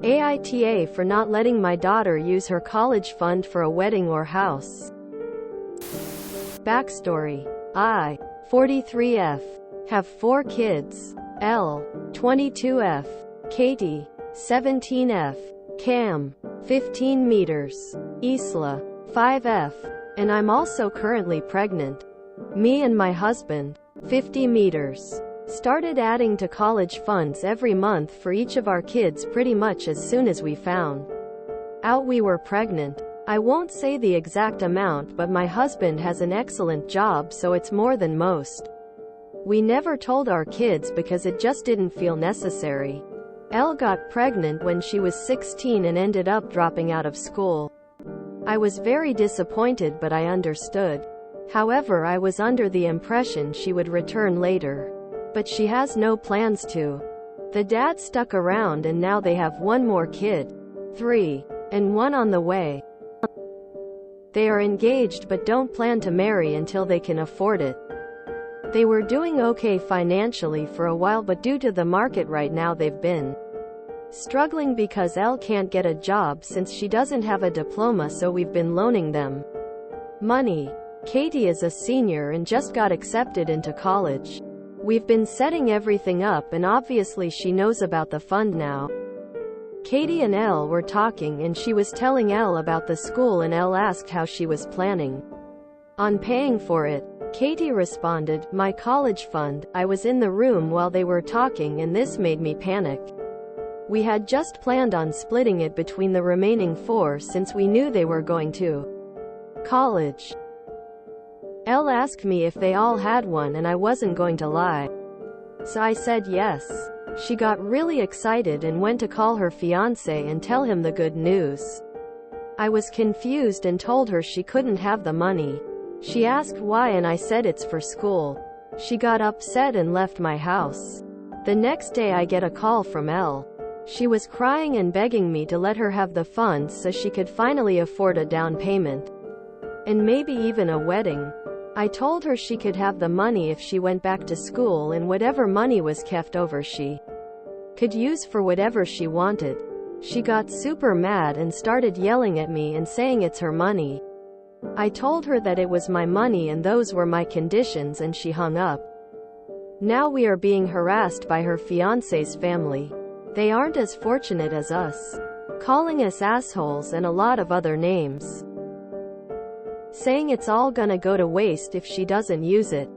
AITA for not letting my daughter use her college fund for a wedding or house. Backstory. I, 43F, have 4 kids. L, 22F, Katie, 17F, Cam, 15 meters, Isla, 5F, and I'm also currently pregnant. Me and my husband, 50 meters, started adding to college funds every month for each of our kids pretty much as soon as we found out we were pregnant. I won't say the exact amount, but my husband has an excellent job, so it's more than most. We never told our kids because it just didn't feel necessary. Elle got pregnant when she was 16 and ended up dropping out of school. I was very disappointed, but I understood. However, I was under the impression she would return later. But she has no plans to. The dad stuck around and now they have 1 more kid. 3. And 1 on the way. They are engaged but don't plan to marry until they can afford it. They were doing okay financially for a while, but due to the market right now they've been struggling because Elle can't get a job since she doesn't have a diploma, so we've been loaning them money. Katie is a senior and just got accepted into college. We've been setting everything up and obviously she knows about the fund now. Katie and Elle were talking and she was telling Elle about the school and Elle asked how she was planning on paying for it. Katie responded, "My college fund." I was in the room while they were talking and this made me panic. We had just planned on splitting it between the remaining 4 since we knew they were going to college. Elle asked me if they all had one and I wasn't going to lie. So I said yes. She got really excited and went to call her fiancé and tell him the good news. I was confused and told her she couldn't have the money. She asked why and I said it's for school. She got upset and left my house. The next day I get a call from Elle. She was crying and begging me to let her have the funds so she could finally afford a down payment. And maybe even a wedding. I told her she could have the money if she went back to school, and whatever money was kept over she could use for whatever she wanted. She got super mad and started yelling at me and saying it's her money. I told her that it was my money and those were my conditions, and she hung up. Now we are being harassed by her fiancé's family. They aren't as fortunate as us, calling us assholes and a lot of other names, saying it's all gonna go to waste if she doesn't use it.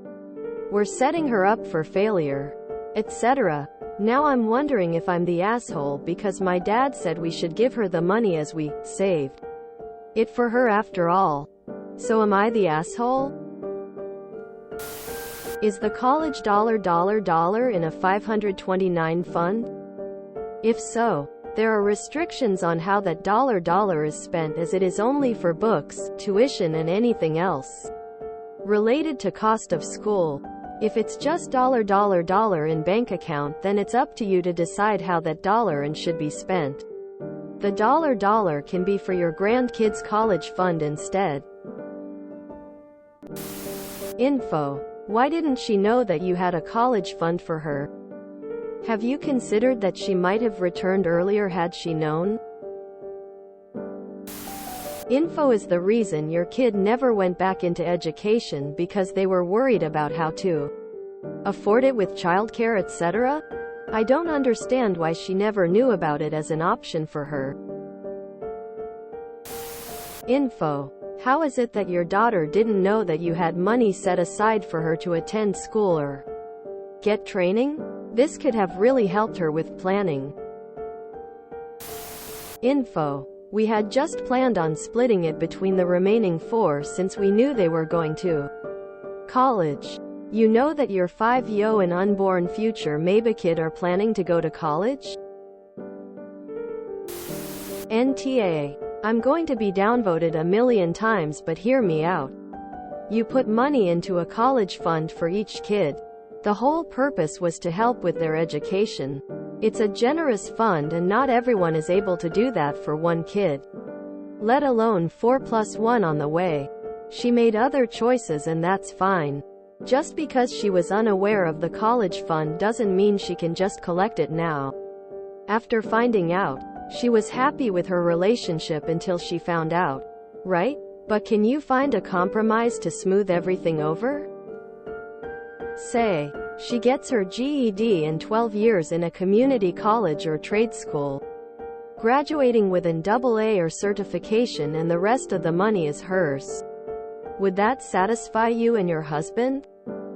We're setting her up for failure, etc. Now I'm wondering if I'm the asshole because my dad said we should give her the money as we saved it for her after all. So am I the asshole? Is the college dollar in a 529 fund? If so, there are restrictions on how that dollar is spent, as it is only for books, tuition and anything else related to cost of school. If it's just dollar in bank account, then it's up to you to decide how that dollar and should be spent. The dollar can be for your grandkids' college fund instead. Info. Why didn't she know that you had a college fund for her? Have you considered that she might have returned earlier had she known? Info is the reason your kid never went back into education because they were worried about how to afford it with childcare, etc. I don't understand why she never knew about it as an option for her. Info. How is it that your daughter didn't know that you had money set aside for her to attend school or get training? This could have really helped her with planning. Info. We had just planned on splitting it between the remaining 4 since we knew they were going to college. You know that your 5-yo and unborn future maybe kid are planning to go to college? NTA. I'm going to be downvoted a million times, but hear me out. You put money into a college fund for each kid. The whole purpose was to help with their education. It's a generous fund and not everyone is able to do that for 1 kid. Let alone 4 + 1 on the way. She made other choices and that's fine. Just because she was unaware of the college fund doesn't mean she can just collect it now. After finding out, She was happy with her relationship until she found out. Right? But can you find a compromise to smooth everything over? Say, she gets her GED in 12 years in a community college or trade school, graduating with an AA or certification, and the rest of the money is hers. Would that satisfy you and your husband?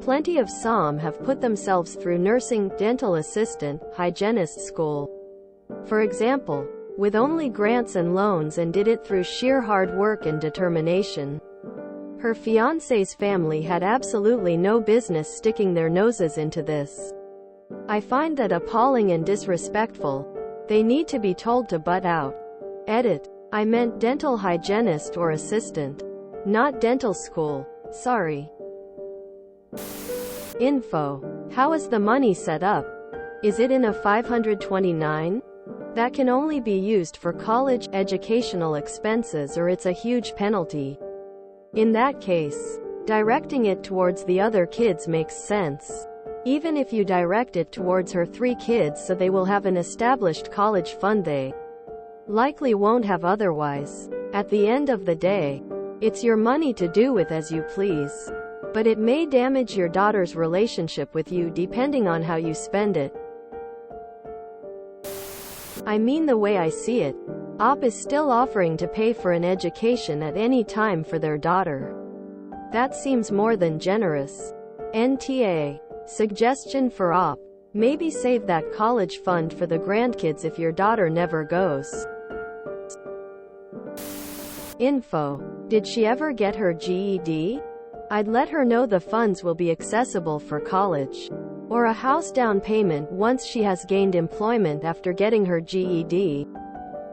Plenty of some have put themselves through nursing, dental assistant, hygienist school, for example, with only grants and loans, and did it through sheer hard work and determination. Her fiancé's family had absolutely no business sticking their noses into this. I find that appalling and disrespectful. They need to be told to butt out. Edit. I meant dental hygienist or assistant, not dental school. Sorry. Info. How is the money set up? Is it in a 529? That can only be used for college, educational expenses, or it's a huge penalty. In that case, directing it towards the other kids makes sense. Even if you direct it towards her 3 kids so they will have an established college fund they likely won't have otherwise. At the end of the day, it's your money to do with as you please. But it may damage your daughter's relationship with you depending on how you spend it. I mean, the way I see it, AITA is still offering to pay for an education at any time for their daughter. That seems more than generous. NTA. Suggestion for AITA. Maybe save that college fund for the grandkids if your daughter never goes. Info. Did she ever get her GED? I'd let her know the funds will be accessible for college or a house down payment once she has gained employment after getting her GED.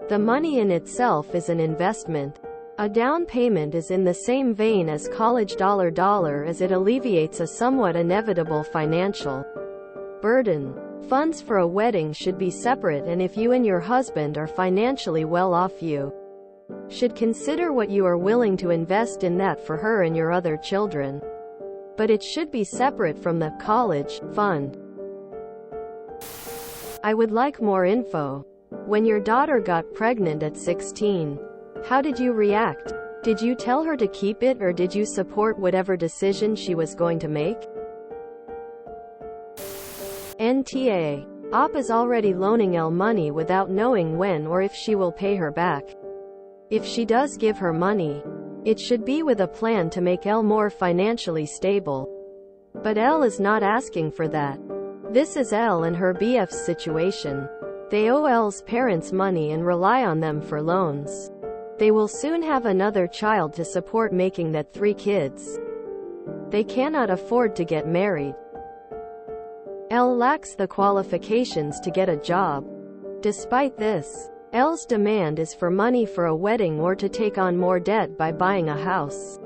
The money in itself is an investment. A down payment is in the same vein as college dollar as it alleviates a somewhat inevitable financial burden. Funds for a wedding should be separate, and if you and your husband are financially well off, you should consider what you are willing to invest in that for her and your other children. But it should be separate from the college fund. I would like more info. When your daughter got pregnant at 16, how did you react? Did you tell her to keep it, or did you support whatever decision she was going to make? NTA. AITA is already loaning Elle money without knowing when or if she will pay her back. If she does give her money, it should be with a plan to make Elle more financially stable. But Elle is not asking for that. This is Elle and her BF's situation. They owe Elle's parents money and rely on them for loans. They will soon have another child to support, making that 3 kids. They cannot afford to get married. Elle lacks the qualifications to get a job. Despite this, Elle's demand is for money for a wedding or to take on more debt by buying a house.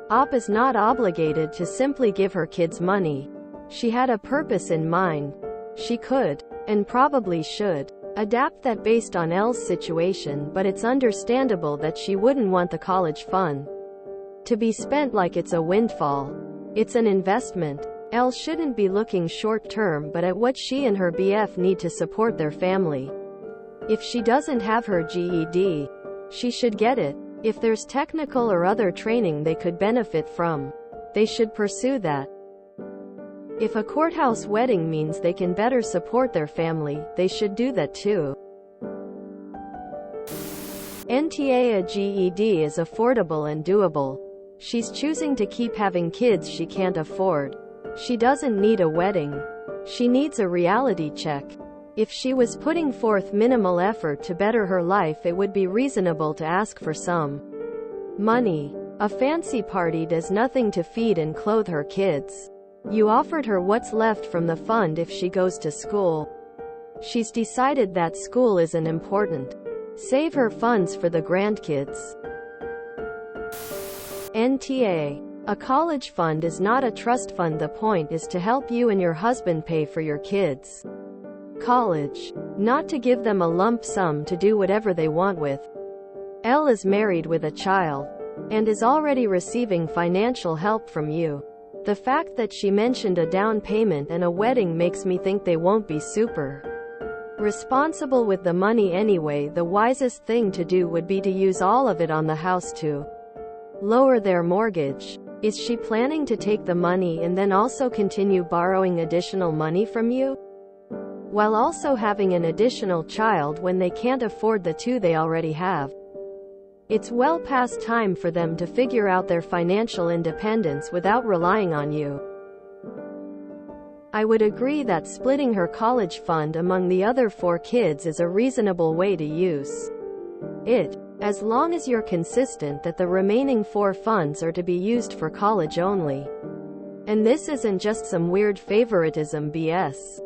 AITA is not obligated to simply give her kids money. She had a purpose in mind. She could, and probably should, adapt that based on Elle's situation, but it's understandable that she wouldn't want the college fund to be spent like it's a windfall. It's an investment. Elle shouldn't be looking short-term but at what she and her BF need to support their family. If she doesn't have her GED, she should get it. If there's technical or other training they could benefit from, they should pursue that. If a courthouse wedding means they can better support their family, they should do that too. NTA. A GED is affordable and doable. She's choosing to keep having kids she can't afford. She doesn't need a wedding. She needs a reality check. If she was putting forth minimal effort to better her life, it would be reasonable to ask for some money. A fancy party does nothing to feed and clothe her kids. You offered her what's left from the fund if she goes to school. She's decided that school isn't important. Save her funds for the grandkids. NTA. A college fund is not a trust fund. The point is to help you and your husband pay for your kids' college, not to give them a lump sum to do whatever they want with. Elle is married with a child and is already receiving financial help from you. The fact that she mentioned a down payment and a wedding makes me think they won't be super responsible with the money anyway. The wisest thing to do would be to use all of it on the house to lower their mortgage. Is she planning to take the money and then also continue borrowing additional money from you, while also having an additional child when they can't afford the two they already have? It's well past time for them to figure out their financial independence without relying on you. I would agree that splitting her college fund among the other 4 kids is a reasonable way to use it, as long as you're consistent that the remaining 4 funds are to be used for college only. And this isn't just some weird favoritism BS.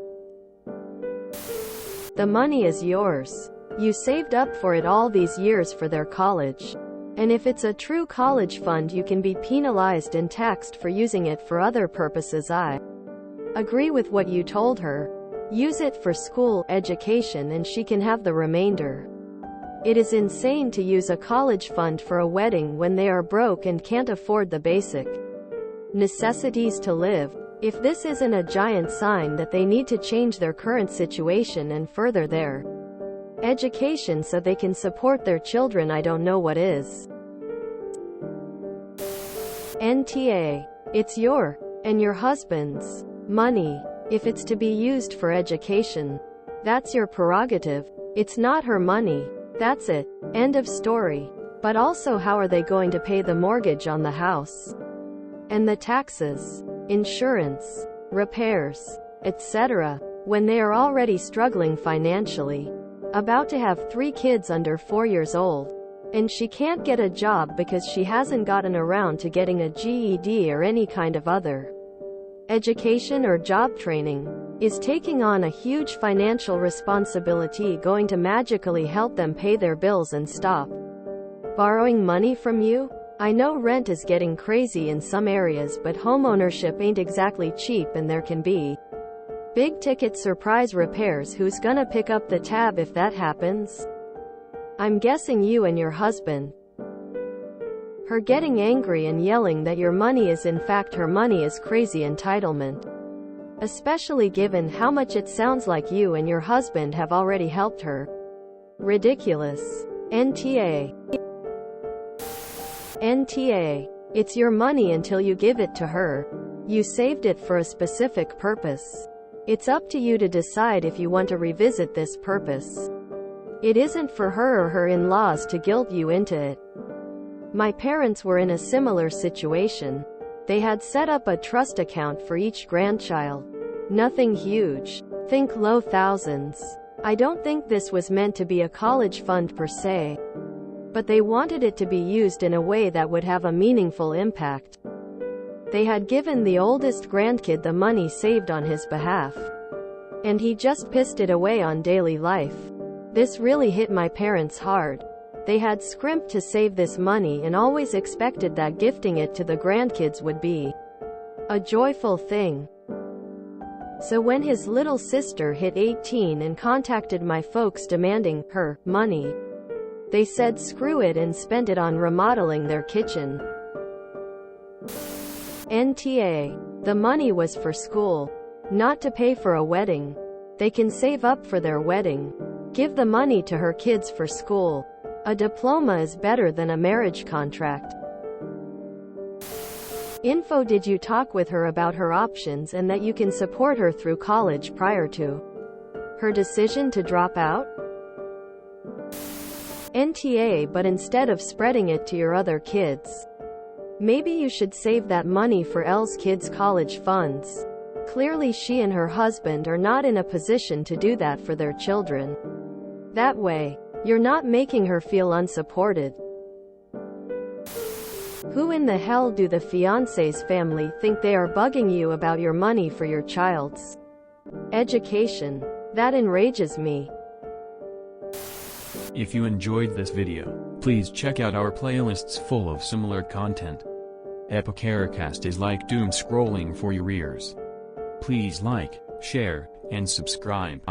The money is yours. You saved up for it all these years for their college. And if it's a true college fund, you can be penalized and taxed for using it for other purposes. I agree with what you told her. Use it for school, education, and she can have the remainder. It is insane to use a college fund for a wedding when they are broke and can't afford the basic necessities to live. If this isn't a giant sign that they need to change their current situation and further their education so they can support their children, I don't know what is. NTA. It's your and your husband's money. If it's to be used for education, that's your prerogative. It's not her money. That's it. End of story. But also, how are they going to pay the mortgage on the house? And the taxes, insurance, repairs, etc., when they are already struggling financially? About to have 3 kids under 4 years old. And she can't get a job because she hasn't gotten around to getting a GED or any kind of other education or job training. Is taking on a huge financial responsibility going to magically help them pay their bills and stop borrowing money from you? I know rent is getting crazy in some areas, but homeownership ain't exactly cheap, and there can be big ticket surprise repairs. Who's gonna pick up the tab if that happens? I'm guessing you and your husband. Her getting angry and yelling that your money is in fact her money is crazy entitlement. Especially given how much it sounds like you and your husband have already helped her. Ridiculous. NTA. NTA. It's your money until you give it to her. You saved it for a specific purpose. It's up to you to decide if you want to revisit this purpose. It isn't for her or her in-laws to guilt you into it. My parents were in a similar situation. They had set up a trust account for each grandchild. Nothing huge. Think low thousands. I don't think this was meant to be a college fund per se. But they wanted it to be used in a way that would have a meaningful impact. They had given the oldest grandkid the money saved on his behalf. And he just pissed it away on daily life. This really hit my parents hard. They had scrimped to save this money and always expected that gifting it to the grandkids would be a joyful thing. So when his little sister hit 18 and contacted my folks demanding her money, they said screw it and spent it on remodeling their kitchen. NTA. The money was for school, not to pay for a wedding. They can save up for their wedding. Give the money to her kids for school. A diploma is better than a marriage contract. Info. Did you talk with her about her options and that you can support her through college prior to her decision to drop out? NTA. But instead of spreading it to your other kids, maybe you should save that money for Elle's kids' college funds. Clearly she and her husband are not in a position to do that for their children. That way, you're not making her feel unsupported. Who in the hell do the fiancé's family think they are bugging you about your money for your child's education? That enrages me. If you enjoyed this video, please check out our playlists full of similar content. AmITheAsshole is like doom scrolling for your ears. Please like, share, and subscribe.